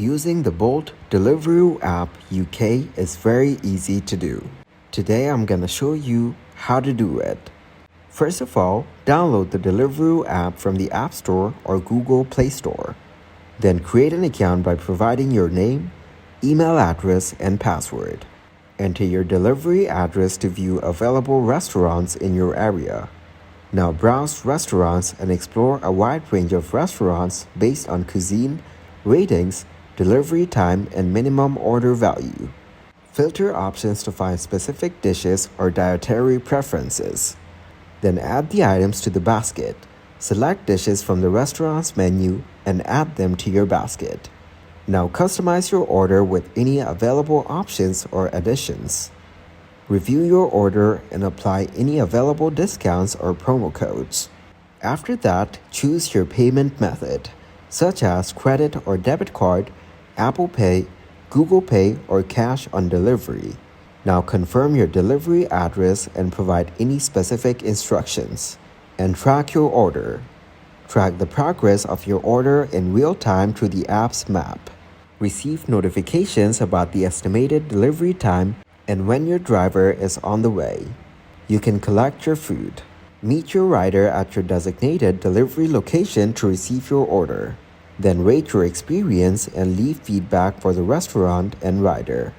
Using the Bolt Deliveroo app UK is very easy to do. Today I'm gonna show you how to do it. First of all, download the Deliveroo app from the App Store or Google Play Store. Then create an account by providing your name, email address, and password. Enter your delivery address to view available restaurants in your area. Now browse restaurants and explore a wide range of restaurants based on cuisine, ratings, delivery time, and minimum order value. Filter options to find specific dishes or dietary preferences. Then add the items to the basket. Select dishes from the restaurant's menu and add them to your basket. Now customize your order with any available options or additions. Review your order and apply any available discounts or promo codes. After that, choose your payment method, such as credit or debit card, Apple Pay, Google Pay, or cash on delivery. Now confirm your delivery address and provide any specific instructions. And track your order. Track the progress of your order in real time through the app's map. Receive notifications about the estimated delivery time and when your driver is on the way. You can collect your food. Meet your rider at your designated delivery location to receive your order. Then rate your experience and leave feedback for the restaurant and rider.